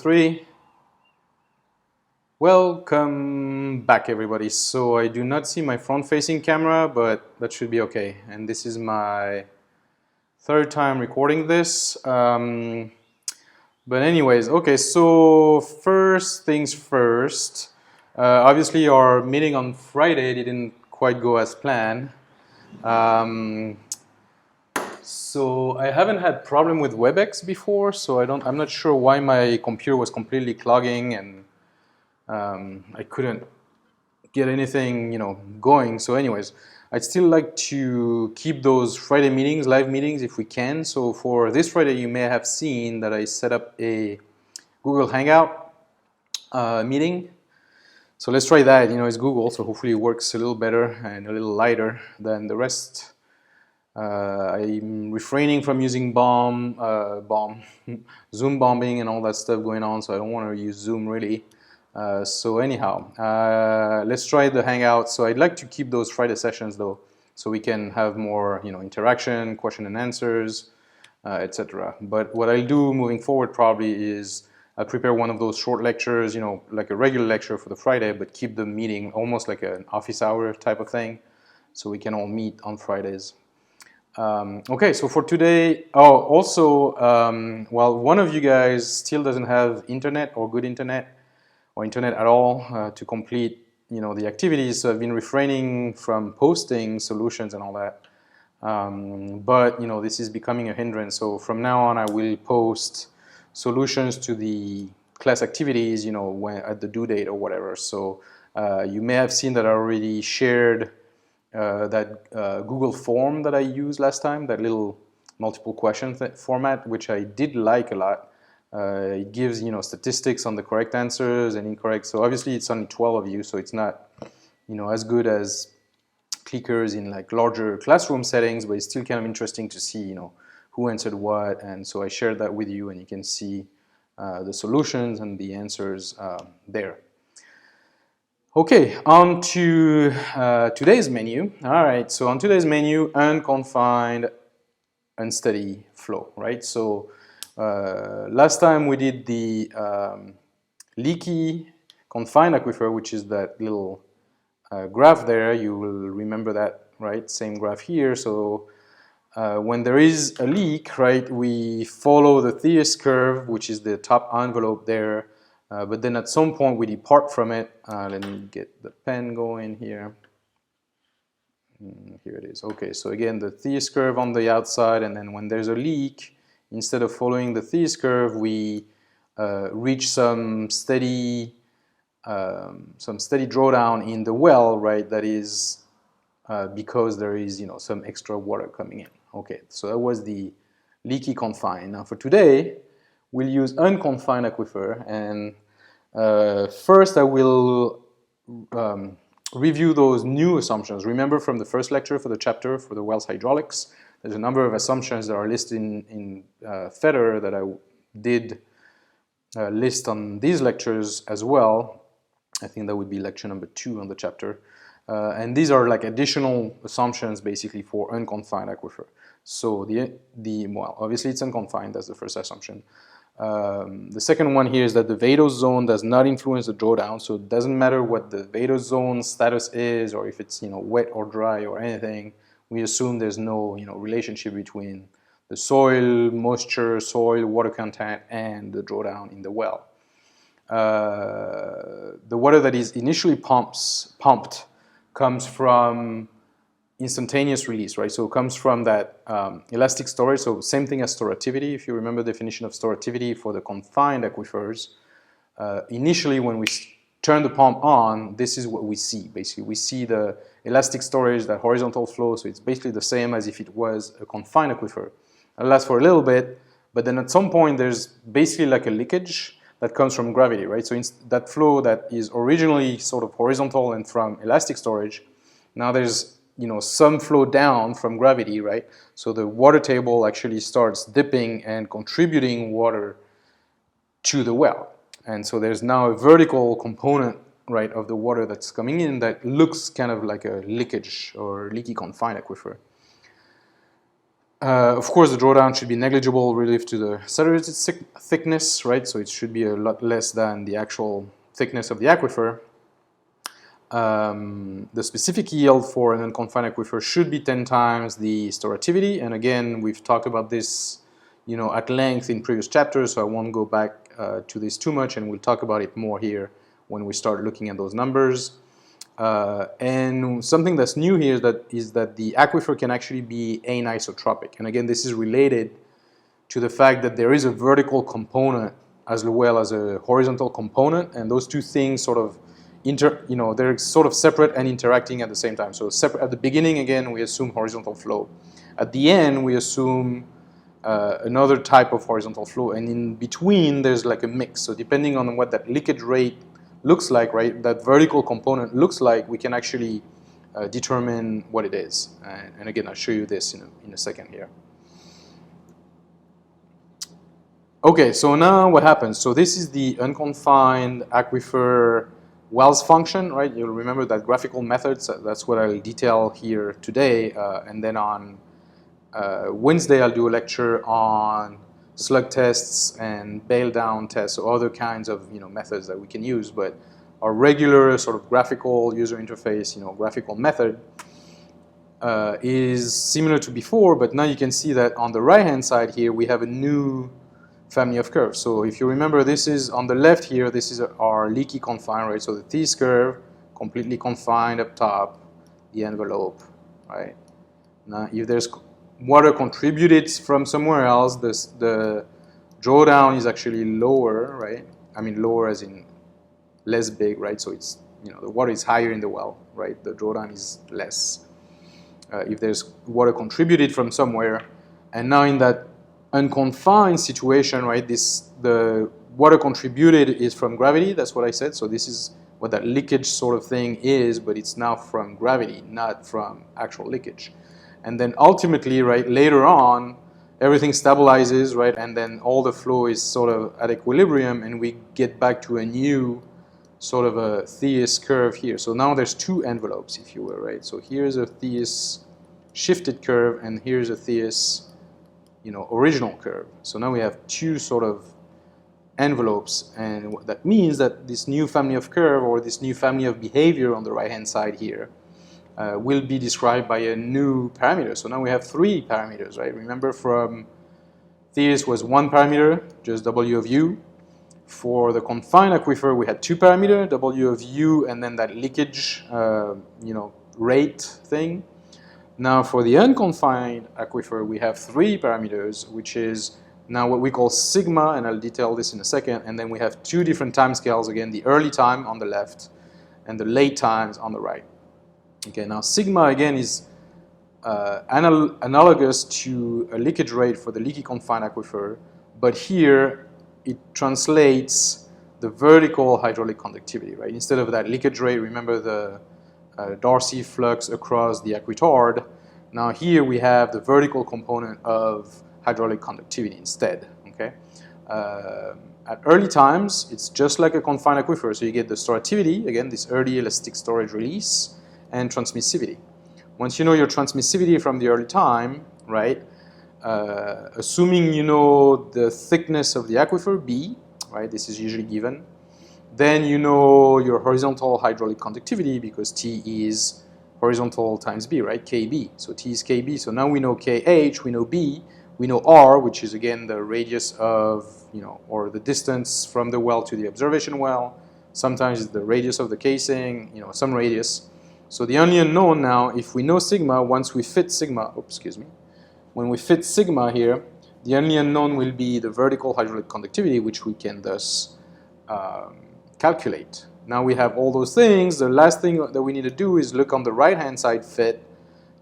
Three. Welcome back, everybody. So I do not see my front-facing camera, but that should be okay. And this is my third time recording this. But anyways, okay, so first things first. Obviously, our meeting on Friday didn't quite go as planned. So I haven't had problem with WebEx before, so I'm not sure why my computer was completely clogging and I couldn't get anything, going. So anyways, I'd still like to keep those Friday meetings, live meetings, if we can. So for this Friday, you may have seen that I set up a Google Hangout meeting. So let's try that. It's Google, so hopefully it works a little better and a little lighter than the rest. I'm refraining from using Zoom bombing and all that stuff going on, so I don't want to use Zoom really. So anyhow, let's try the Hangout. So I'd like to keep those Friday sessions though, so we can have more, interaction, question and answers, etc. But what I'll do moving forward probably is I'll prepare one of those short lectures, like a regular lecture for the Friday, but keep the meeting almost like an office hour type of thing, so we can all meet on Fridays. Okay, so for today, also, while one of you guys still doesn't have internet or good internet or internet at all to complete, the activities, so I've been refraining from posting solutions and all that. But, this is becoming a hindrance. So from now on, I will post solutions to the class activities, at the due date or whatever. So you may have seen that I already shared that Google form that I used last time, that little multiple question format, which I did like a lot. It gives statistics on the correct answers and incorrect. So obviously it's only 12 of you, so it's not as good as clickers in like larger classroom settings, but it's still kind of interesting to see who answered what. And so I shared that with you, and you can see the solutions and the answers there. Okay, on to today's menu. All right, so on today's menu, unconfined, unsteady flow, right? So last time we did the leaky confined aquifer, which is that little graph there. You will remember that, right? Same graph here. So when there is a leak, right, we follow the Theus curve, which is the top envelope there. But then at some point we depart from it. Let me get the pen going here. Here it is. Okay, so again, the Theus curve on the outside, and then when there's a leak, instead of following the Theus curve, we reach some steady drawdown in the well, right? That is because there is some extra water coming in. Okay, so that was the leaky confined. Now for today, we'll use unconfined aquifer, and first I will review those new assumptions. Remember from the first lecture for the chapter for the well's hydraulics, there's a number of assumptions that are listed in Feather that I did list on these lectures as well. I think that would be lecture number 2 on the chapter. And these are like additional assumptions basically for unconfined aquifer. So well, obviously it's unconfined, that's the first assumption. The second one here is that the vadose zone does not influence the drawdown, so it doesn't matter what the vadose zone status is, or if it's wet or dry or anything. We assume there's no relationship between the soil moisture, soil water content, and the drawdown in the well. The water that is initially pumped comes from instantaneous release, right? So it comes from that elastic storage. So same thing as storativity. If you remember the definition of storativity for the confined aquifers, initially when we turn the pump on, this is what we see. Basically, we see the elastic storage, that horizontal flow. So it's basically the same as if it was a confined aquifer. It lasts for a little bit, but then at some point there's basically like a leakage that comes from gravity, right? So that flow that is originally sort of horizontal and from elastic storage, now there's some flow down from gravity, right? So the water table actually starts dipping and contributing water to the well. And so there's now a vertical component, right, of the water that's coming in that looks kind of like a leakage or leaky confined aquifer. Of course, the drawdown should be negligible relative to the saturated thickness, right? So it should be a lot less than the actual thickness of the aquifer. The specific yield for an unconfined aquifer should be 10 times the storativity. And again, we've talked about this, at length in previous chapters, so I won't go back to this too much, and we'll talk about it more here when we start looking at those numbers. And something that's new here is that the aquifer can actually be anisotropic. And again, this is related to the fact that there is a vertical component as well as a horizontal component, and those two things sort of they're sort of separate and interacting at the same time. So at the beginning, again, we assume horizontal flow. At the end, we assume another type of horizontal flow, and in between, there's like a mix. So depending on what that leakage rate looks like, right, that vertical component looks like, we can actually determine what it is. And again, I'll show you this in a second here. Okay, so now what happens? So this is the unconfined aquifer Wells function, right? You'll remember that graphical methods. That's what I'll detail here today. And then on Wednesday, I'll do a lecture on slug tests and bail down tests, or other kinds of methods that we can use. But our regular sort of graphical user interface, graphical method is similar to before. But now you can see that on the right-hand side here, we have a new family of curves. So if you remember, this is on the left here, this is our leaky confined, right? So the Thies curve, completely confined up top, the envelope, right? Now, if there's water contributed from somewhere else, the drawdown is actually lower, right? I mean lower as in less big, right? So it's, the water is higher in the well, right? The drawdown is less. If there's water contributed from somewhere, and now in that unconfined situation, right, the water contributed is from gravity, that's what I said. So this is what that leakage sort of thing is, but it's now from gravity, not from actual leakage. And then ultimately, right, later on, everything stabilizes, right, and then all the flow is sort of at equilibrium, and we get back to a new sort of a Thies curve here. So now there's two envelopes, if you will, right? So here's a Thies shifted curve, and here's a Thies original curve. So now we have two sort of envelopes, and what that means that this new family of curve, or this new family of behavior on the right-hand side here, will be described by a new parameter. So now we have three parameters, right? Remember, from Thies was one parameter, just W of U. For the confined aquifer, we had two parameters, W of U, and then that leakage, rate thing. Now for the unconfined aquifer, we have three parameters, which is now what we call sigma, and I'll detail this in a second, and then we have two different time scales, again, the early time on the left and the late times on the right. Okay, now sigma again is analogous to a leakage rate for the leaky confined aquifer, but here it translates the vertical hydraulic conductivity, right? Instead of that leakage rate, remember the Darcy flux across the aquitard. Now here we have the vertical component of hydraulic conductivity instead, okay? At early times, it's just like a confined aquifer, so you get the storativity, again, this early elastic storage release, and transmissivity. Once you know your transmissivity from the early time, right, assuming you know the thickness of the aquifer, B, right, this is usually given, then you know your horizontal hydraulic conductivity, because T is horizontal times B, right? KB. So T is KB. So now we know KH, we know B, we know R, which is again the radius of, or the distance from the well to the observation well. Sometimes it's the radius of the casing, some radius. So the only unknown now, if we know sigma, once we fit sigma, when we fit sigma here, the only unknown will be the vertical hydraulic conductivity, which we can thus calculate. Now we have all those things. The last thing that we need to do is look on the right-hand side fit,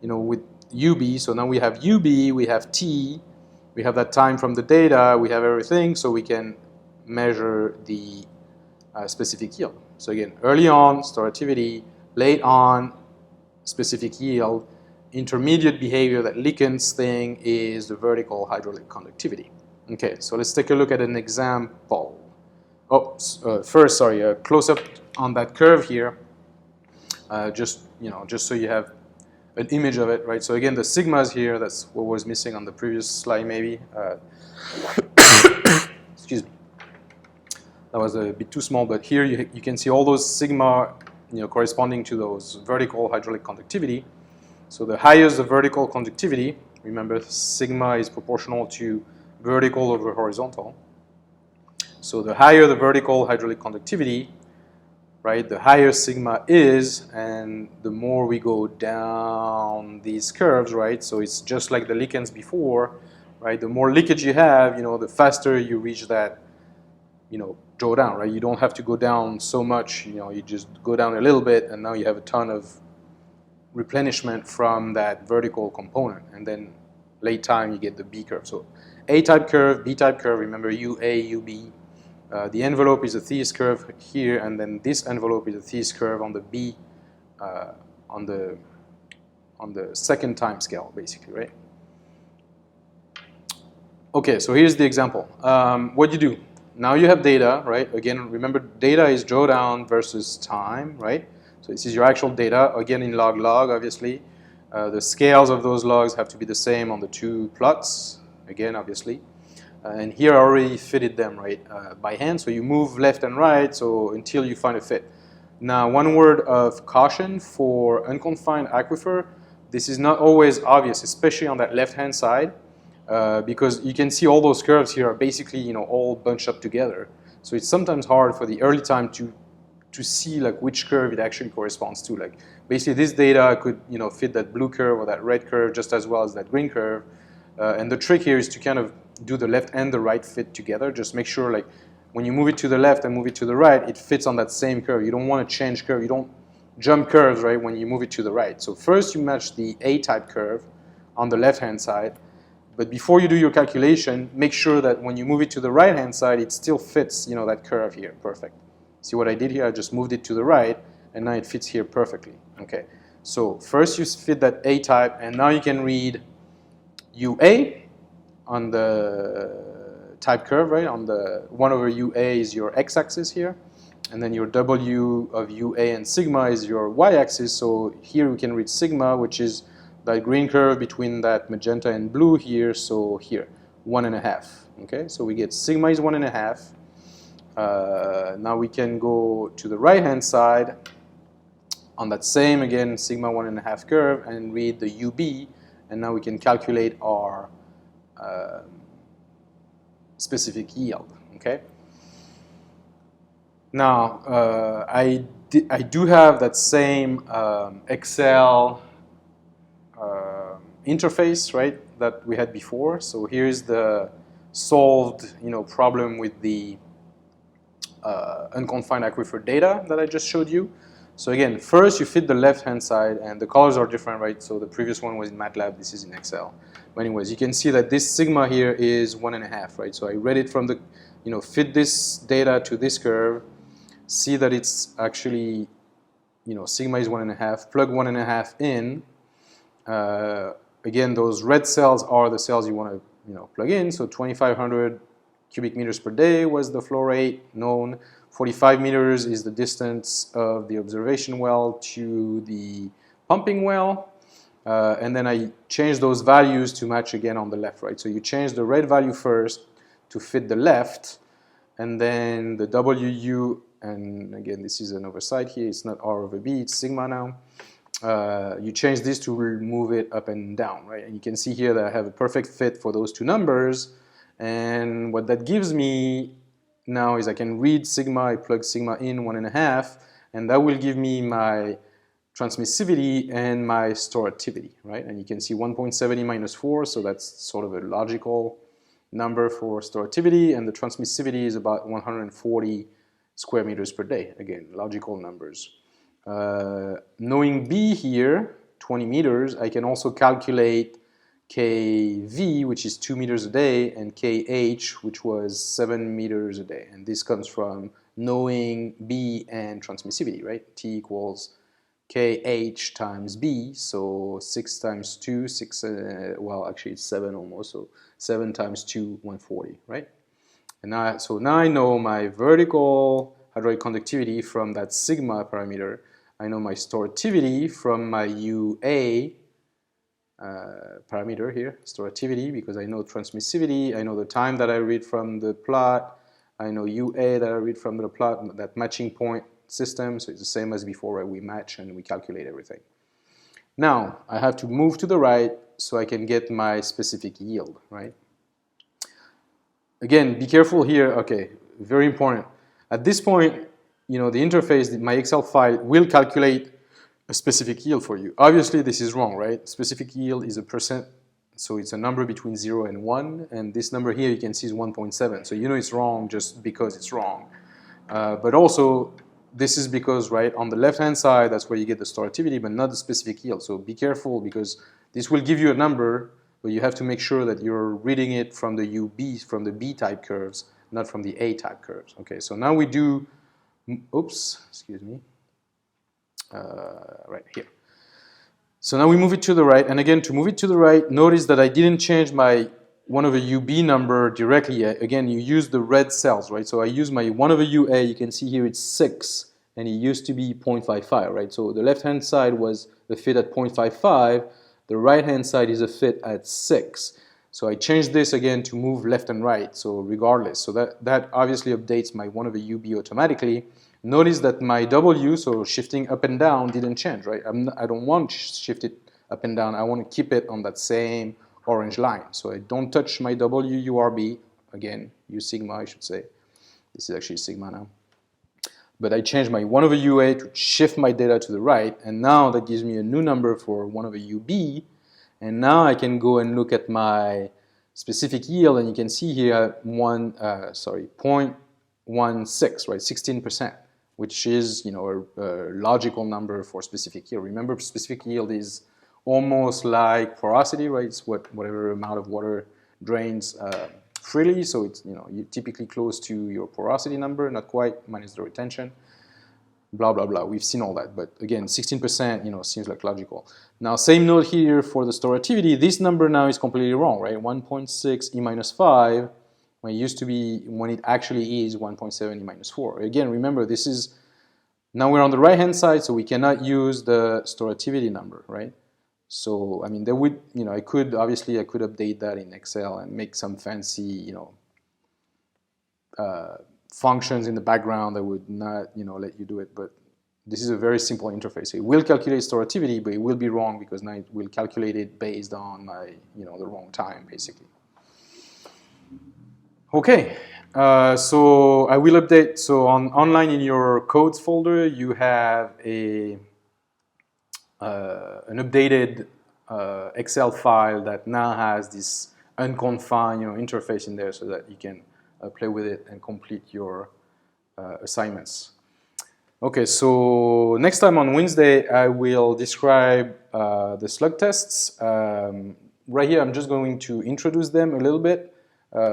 with UB. So now we have UB, we have T, we have that time from the data, we have everything, so we can measure the specific yield. So again, early on, storativity, late on, specific yield, intermediate behavior, that Likens thing, is the vertical hydraulic conductivity. Okay, so let's take a look at an example. First, a close-up on that curve here, just so you have an image of it, right? So again, the sigmas here, that's what was missing on the previous slide maybe. Excuse me. That was a bit too small, but here you can see all those sigma, corresponding to those vertical hydraulic conductivity. So the higher the vertical conductivity, remember sigma is proportional to vertical over horizontal. So the higher the vertical hydraulic conductivity, right, the higher sigma is, and the more we go down these curves, right, so it's just like the lichens before, right, the more leakage you have, the faster you reach that, draw down, right, you don't have to go down so much, you just go down a little bit, and now you have a ton of replenishment from that vertical component, and then late time you get the B curve. So A-type curve, B-type curve, remember UA, UB. The envelope is a Thies curve here, and then this envelope is a Thies curve on the B, on the second time scale, basically, right? Okay, so here's the example. What you do? Now you have data, right? Again, remember data is drawdown versus time, right? So this is your actual data, again in log-log, obviously. The scales of those logs have to be the same on the two plots, again, obviously. And here I already fitted them, right, by hand. So you move left and right, so until you find a fit. Now, one word of caution for unconfined aquifer. This is not always obvious, especially on that left-hand side, because you can see all those curves here are basically, all bunched up together. So it's sometimes hard for the early time to see like which curve it actually corresponds to. Like basically, this data could, fit that blue curve or that red curve just as well as that green curve. And the trick here is to kind of do the left and the right fit together. Just make sure like when you move it to the left and move it to the right, it fits on that same curve. You don't want to change curve. You don't jump curves, right, when you move it to the right. So first you match the A-type curve on the left-hand side. But before you do your calculation, make sure that when you move it to the right-hand side, it still fits, that curve here. Perfect. See what I did here? I just moved it to the right, and now it fits here perfectly. Okay. So first you fit that A-type, and now you can read UA on the type curve, right? On the 1 over UA is your x-axis here, and then your W of UA and sigma is your y-axis. So here we can read sigma, which is that green curve between that magenta and blue here. So here, 1.5. Okay, so we get sigma is 1.5. Now we can go to the right-hand side on that same, again, sigma 1.5 curve and read the UB, and now we can calculate our specific yield, okay? Now, I do have that same Excel interface, right, that we had before. So here's the solved, problem with the unconfined aquifer data that I just showed you. So again, first you fit the left-hand side, and the colors are different, right? So the previous one was in MATLAB, this is in Excel. But anyways, you can see that this sigma here is 1.5, right? So I read it from the, fit this data to this curve, see that it's actually, sigma is 1.5, plug 1.5 in. Again, those red cells are the cells you want to, plug in. So 2,500 cubic meters per day was the flow rate known. 45 meters is the distance of the observation well to the pumping well. And then I changed those values to match again on the left, right? So you change the red value first to fit the left, and then the WU, and again, this is an oversight here, it's not R over B, it's sigma now. You change this to move it up and down, right? And you can see here that I have a perfect fit for those two numbers. And what that gives me now is I can read sigma, I plug sigma in 1.5, and that will give me my transmissivity and my storativity, right? And you can see 1.70 minus 4, so that's sort of a logical number for storativity, and the transmissivity is about 140 square meters per day. Again, logical numbers. Knowing B here, 20 meters, I can also calculate KV, which is 2 meters a day, and KH, which was 7 meters a day. And this comes from knowing B and transmissivity, right? T equals KH times B, so 6 times 2, 6, well, actually it's 7 almost, so 7 times 2, 140, right? And so now I know my vertical hydraulic conductivity from that sigma parameter. I know my storativity from my UA, parameter here, storativity, because I know transmissivity, I know the time that I read from the plot, I know UA that I read from the plot, that matching point system, so it's the same as before, right? We match and we calculate everything. Now, I have to move to the right so I can get my specific yield, right? Again, be careful here, okay, very important. At this point, you know, the interface, my Excel file will calculate a specific yield for you. Obviously, this is wrong, right? Specific yield is a percent, so it's a number between 0 and 1, and this number here you can see is 1.7. So you know it's wrong just because it's wrong. But also, this is because, right, on the left-hand side, that's where you get the storativity, but not the specific yield. So be careful, because this will give you a number, but you have to make sure that you're reading it from the UB, from the B-type curves, not from the A-type curves. Okay, so now we do, oops, excuse me. Right here. So now we move it to the right, and again, to move it to the right, notice that I didn't change my 1 over UB number directly. Again, you use the red cells, right? So I use my 1 over UA, you can see here it's 6, and it used to be 0.55, right? So the left-hand side was a fit at 0.55, the right-hand side is a fit at 6. So I changed this again to move left and right, so regardless. So that obviously updates my 1 over UB automatically. Notice that my W, so shifting up and down, didn't change, right? I don't want to shift it up and down. I want to keep it on that same orange line. So I don't touch my W URB. Again, U sigma, I should say. This is actually sigma now. But I changed my 1 over UA to shift my data to the right, and now that gives me a new number for 1 over UB, and now I can go and look at my specific yield, and you can see here 0.16, right, 16%. Which is, you know, a logical number for specific yield. Remember, specific yield is almost like porosity, right? It's whatever amount of water drains freely. So it's, you know, you're typically close to your porosity number, not quite, minus the retention. Blah blah blah. We've seen all that, but again, 16%, you know, seems like logical. Now, same note here for the storativity. This number now is completely wrong, right? 1.6 E minus 5. When it used to be, when it actually is 1.7 E minus 4. Again, remember, this is, now we're on the right-hand side, so we cannot use the storativity number, right? So, I mean, there would, you know, obviously I could update that in Excel and make some fancy, you know, functions in the background that would not, you know, let you do it, but this is a very simple interface. It will calculate storativity, but it will be wrong because now it will calculate it based on my, you know, the wrong time, basically. Okay, so I will update. So online in your codes folder, you have an updated Excel file that now has this unconfined, you know, interface in there, so that you can play with it and complete your assignments. Okay, so next time on Wednesday, I will describe the slug tests. Right here, I'm just going to introduce them a little bit.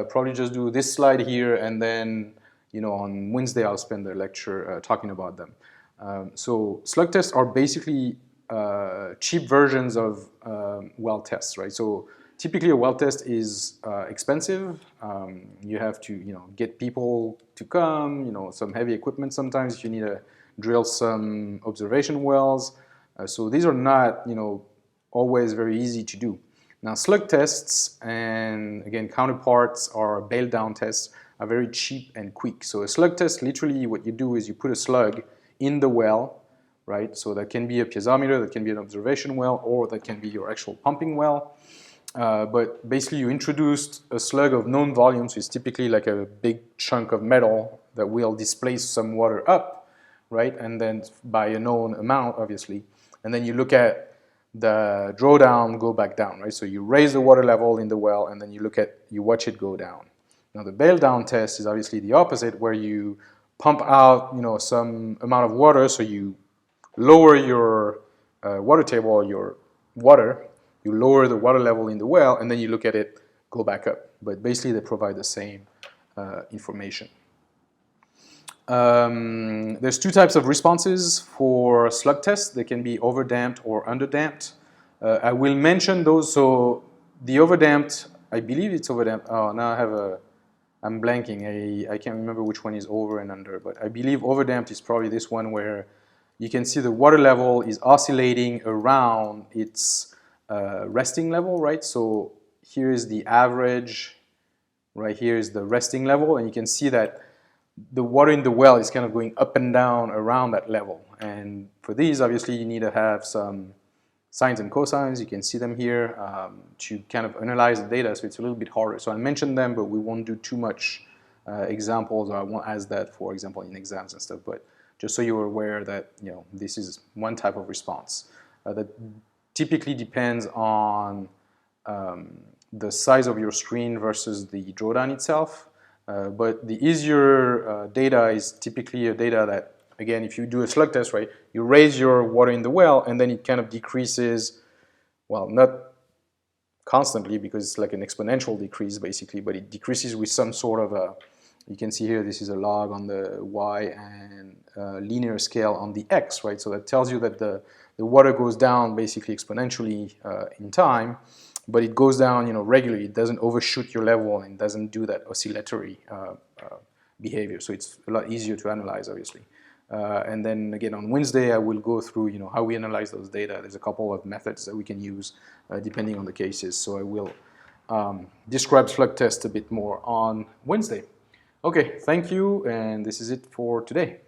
Probably just do this slide here, and then, you know, on Wednesday I'll spend the lecture talking about them. So slug tests are basically cheap versions of well tests, right? So typically a well test is expensive. You have to, you know, get people to come, you know, some heavy equipment sometimes if you need to drill some observation wells. So these are not, you know, always very easy to do. Now, slug tests and, again, counterparts or bail down tests are very cheap and quick. So a slug test, literally what you do is you put a slug in the well, right? So that can be a piezometer, that can be an observation well, or that can be your actual pumping well. But basically you introduced a slug of known volume, so it's typically like a big chunk of metal that will displace some water up, right? And then by a known amount, obviously. And then you look at the drawdown go back down, right? So you raise the water level in the well, and then you watch it go down. Now the bail down test is obviously the opposite, where you pump out, you know, some amount of water, so you lower your water table, or your water, you lower the water level in the well, and then you look at it go back up. But basically they provide the same information. There's two types of responses for slug tests. They can be overdamped or underdamped. I will mention those. So the overdamped, I believe it's overdamped. Oh, now I'm blanking. I can't remember which one is over and under, but I believe overdamped is probably this one where you can see the water level is oscillating around its resting level, right? So here is the average, right here is the resting level, and you can see that the water in the well is kind of going up and down around that level. And for these, obviously, you need to have some sines and cosines. You can see them here to kind of analyze the data, so it's a little bit harder. So I mentioned them, but we won't do too much examples, or I won't ask that, for example, in exams and stuff. But just so you're aware that this is one type of response that typically depends on the size of your screen versus the drawdown itself. But the easier data is typically a data that, again, if you do a slug test, right, you raise your water in the well and then it kind of decreases, well, not constantly because it's like an exponential decrease basically, but it decreases with some sort of a, you can see here, this is a log on the y and linear scale on the x, right? So that tells you that the water goes down basically exponentially in time, but it goes down, regularly. It doesn't overshoot your level and doesn't do that oscillatory behavior. So it's a lot easier to analyze, obviously. And then again on Wednesday, I will go through, how we analyze those data. There's a couple of methods that we can use depending on the cases. So I will describe slug test a bit more on Wednesday. Okay, thank you, and this is it for today.